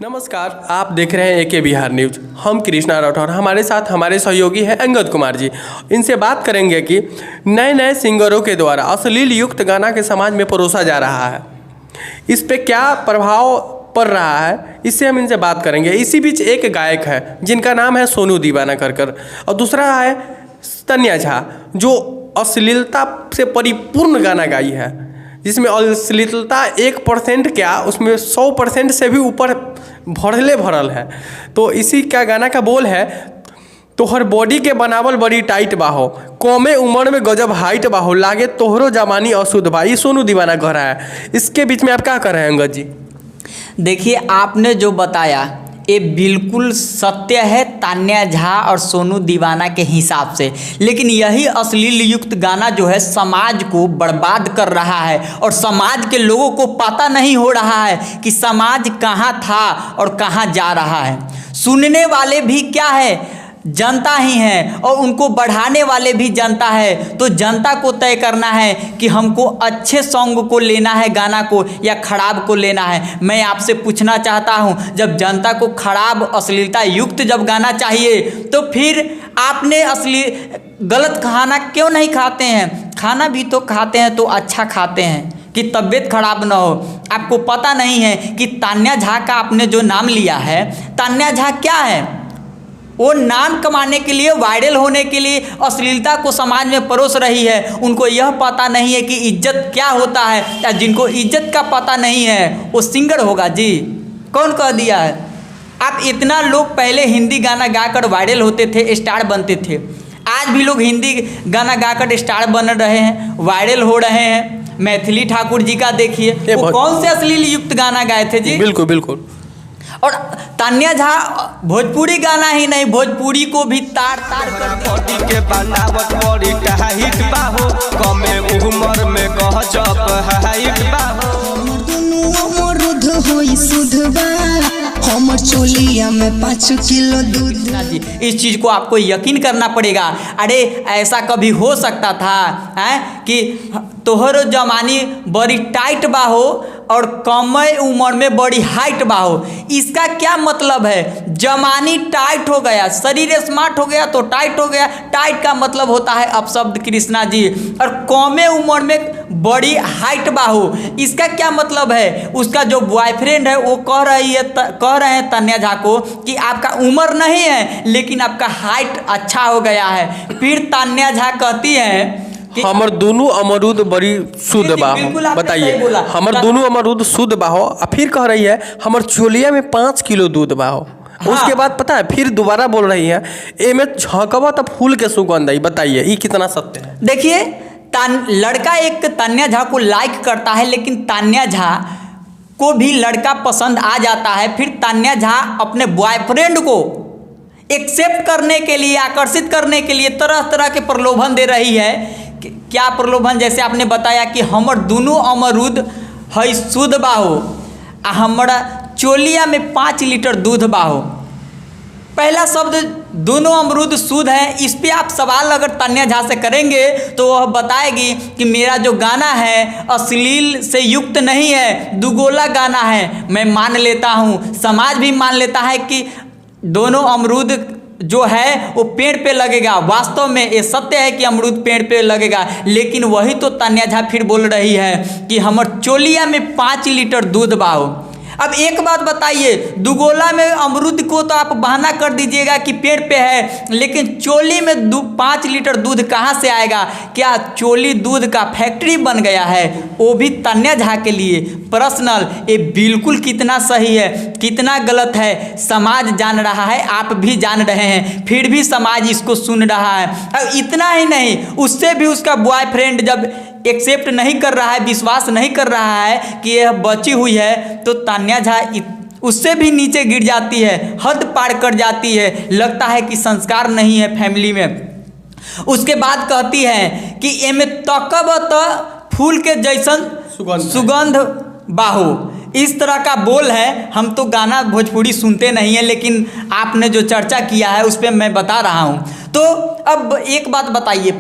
नमस्कार, आप देख रहे हैं एके बिहार न्यूज। हम कृष्णा राठौर, हमारे साथ हमारे सहयोगी हैं अंगद कुमार जी। इनसे बात करेंगे कि नए नए सिंगरों के द्वारा अश्लील युक्त गाना के समाज में परोसा जा रहा है, इस पे क्या प्रभाव पड़ रहा है, इससे हम इनसे बात करेंगे। इसी बीच एक गायक है जिनका नाम है सोनू दीवाना कर और दूसरा है तन्या झा, जो अश्लीलता से परिपूर्ण गाना गाई है, जिसमें अश्लीलता 1% क्या उसमें 100% से भी ऊपर भरल है। तो इसी का गाना का बोल है, तोहर बॉडी के बनावल बड़ी टाइट बाहो, कमे उम्र में गजब हाइट बाहो, लागे तोहरो जवानी अशुद्ध बा। ये सोनू दीवाना कह रहा है। इसके बीच में आप क्या कर रहे हैं अंगद जी? देखिए, आपने जो बताया ये बिल्कुल सत्य है तान्या झा और सोनू दीवाना के हिसाब से, लेकिन यही अश्लील युक्त गाना जो है समाज को बर्बाद कर रहा है और समाज के लोगों को पता नहीं हो रहा है कि समाज कहाँ था और कहाँ जा रहा है। सुनने वाले भी क्या है, जनता ही है, और उनको बढ़ाने वाले भी जनता है। तो जनता को तय करना है कि हमको अच्छे सॉन्ग को लेना है, गाना को, या खराब को लेना है। मैं आपसे पूछना चाहता हूं, जब जनता को खराब अश्लीलता युक्त जब गाना चाहिए तो फिर आपने गलत खाना क्यों नहीं खाते हैं? खाना भी तो खाते हैं तो अच्छा खाते हैं कि तबीयत खराब ना हो। आपको पता नहीं है कि तान्या झा का आपने जो नाम लिया है, तान्या झा क्या है? वो नाम कमाने के लिए, वायरल होने के लिए अश्लीलता को समाज में परोस रही है। उनको यह पता नहीं है कि इज्जत क्या होता है, या जिनको इज्जत का पता नहीं है वो सिंगर होगा जी? कौन कह दिया है? आप इतना लोग पहले हिंदी गाना गाकर वायरल होते थे, स्टार बनते थे। आज भी लोग हिंदी गाना गाकर स्टार बन रहे हैं, वायरल हो रहे हैं। मैथिली ठाकुर जी का देखिए, वो कौन से अश्लील युक्त गाना गाए थे जी? बिल्कुल बिल्कुल। और तान्या झा भोजपुरी गाना ही नहीं, भोजपुरी को भी तार तार बॉडी के बनावट बड़ी टाइट बाहो, कमे उम्र में गजब हाइट बाहो। हमर चोलिया में 5 किलो दूध। इस चीज़ को आपको यकीन करना पड़ेगा। अरे ऐसा कभी हो सकता था है कि तोहरो जवानी बड़ी टाइट बाहो और कम उम्र में बड़ी हाइट बाहो? इसका क्या मतलब है? जवानी टाइट हो गया, शरीर स्मार्ट हो गया तो टाइट हो गया। टाइट का मतलब होता है अपशब्द कृष्णा जी। और कम उम्र में बड़ी हाइट बाहो, इसका क्या मतलब है? उसका जो बॉयफ्रेंड है वो कह रहे हैं तन्या झा को कि आपका उम्र नहीं है लेकिन आपका हाइट अच्छा हो गया है। फिर तन्या झा कहती है हमर दोनों अमरूद बड़ी शुद्ध बाहो। बताइए, हमर दोनों अमरूद शुद्ध बाहो। फिर कह रही है हमर चोलिया में 5 किलो दूध बाहो। हाँ। उसके बाद पता है फिर दोबारा बोल रही है ए में झोंकवा तब फूल के सुगंध आई। बताइए ये कितना सत्य है? देखिए, लड़का एक तान्या झा को लाइक करता है, लेकिन तान्या झा को भी लड़का पसंद आ जाता है। फिर तान्या झा अपने बॉयफ्रेंड को एक्सेप्ट करने के लिए, आकर्षित करने के लिए तरह तरह के प्रलोभन दे रही है। क्या प्रलोभन? जैसे आपने बताया कि हमर दोनों अमरूद है शुद्ध बाहो, आ हमारा चोलिया में 5 लीटर दूध बाहो। पहला शब्द दोनों अमरूद शुद्ध है, इस पे आप सवाल अगर तन्या झा से करेंगे तो वह बताएगी कि मेरा जो गाना है अश्लील से युक्त नहीं है, दुगोला गाना है। मैं मान लेता हूँ, समाज भी मान लेता है कि दोनों अमरूद जो है वो पेड़ पे लगेगा। वास्तव में ये सत्य है कि अमरूद पेड़ पे लगेगा, लेकिन वही तो तान्या झा फिर बोल रही है कि हमर चोलिया में 5 लीटर दूध बाहो। अब एक बात बताइए, दुगोला में अमरूद को तो आप बहाना कर दीजिएगा कि पेड़ पे है, लेकिन चोली में 5 लीटर दूध कहाँ से आएगा? क्या चोली दूध का फैक्ट्री बन गया है? वो भी तान्या झा के लिए पर्सनल। ये बिल्कुल कितना सही है, कितना गलत है, समाज जान रहा है, आप भी जान रहे हैं, फिर भी समाज इसको सुन रहा है। अब इतना ही नहीं, उससे भी उसका बॉयफ्रेंड जब एक्सेप्ट नहीं कर रहा है, विश्वास नहीं कर रहा है कि यह बची हुई है, तो तान्या झा उससे भी नीचे गिर जाती है, हद पार कर जाती है। लगता है कि संस्कार नहीं है फैमिली में। उसके बाद कहती है कि एमे तकब त फूल के जैसन सुगंध बाहो। इस तरह का बोल है। हम तो गाना भोजपुरी सुनते नहीं है, लेकिन आपने जो चर्चा किया है उस पर मैं बता रहा हूँ। तो अब एक बात बताइए,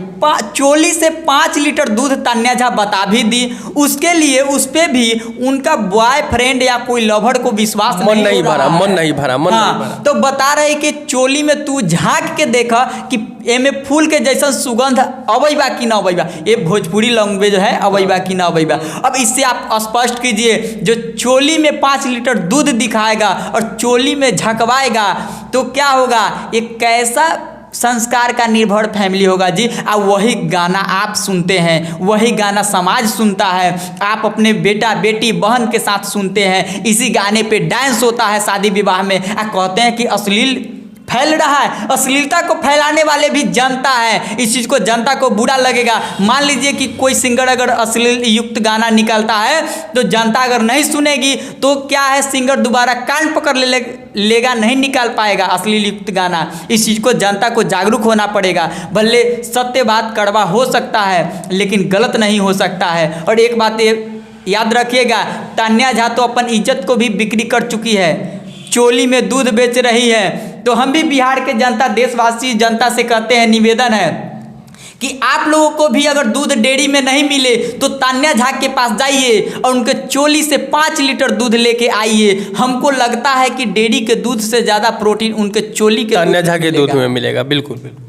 चोली से 5 लीटर दूध तान्या झा बता भी दी, उसके लिए उस पे भी उनका बॉयफ्रेंड या कोई लवर को विश्वास मन नहीं हो रहा भरा, है। मन नहीं भरा, मन नहीं भरा। तो बता रहे कि चोली में तू झांक के देखा कि एमे फूल के जैसा सुगंध अबैबा कि ना अबैबा, ये भोजपुरी लैंग्वेज है, अबैबा कि ना अबैबा। अब इससे आप स्पष्ट कीजिए, जो चोली में 5 लीटर दूध दिखाएगा और चोली में झकवाएगा तो क्या होगा, एक कैसा संस्कार का निर्भर फैमिली होगा जी। और वही गाना आप सुनते हैं, वही गाना समाज सुनता है, आप अपने बेटा बेटी बहन के साथ सुनते हैं, इसी गाने पे डांस होता है शादी विवाह में। कहते हैं कि अश्लील फैल रहा है, अश्लीलता को फैलाने वाले भी जनता है, इस चीज़ को जनता को बुरा लगेगा। मान लीजिए कि कोई सिंगर अगर अश्लील युक्त गाना निकालता है तो जनता अगर नहीं सुनेगी तो क्या है, सिंगर दोबारा कान पकड़ लेगा, नहीं निकाल पाएगा अश्लील युक्त गाना। इस चीज़ को जनता को जागरूक होना पड़ेगा। भले सत्य बात कड़वा हो सकता है लेकिन गलत नहीं हो सकता है। और एक बात याद रखिएगा, तान्या झा तो अपन इज्जत को भी बिक्री कर चुकी है, चोली में दूध बेच रही है। तो हम भी बिहार के जनता, देशवासी जनता से कहते हैं, निवेदन है कि आप लोगों को भी अगर दूध डेयरी में नहीं मिले तो तान्या झा के पास जाइए और उनके चोली से 5 लीटर दूध लेके आइए। हमको लगता है कि डेयरी के दूध से ज़्यादा प्रोटीन उनके चोली के तान्या झा के दूध में मिलेगा। बिल्कुल बिल्कुल।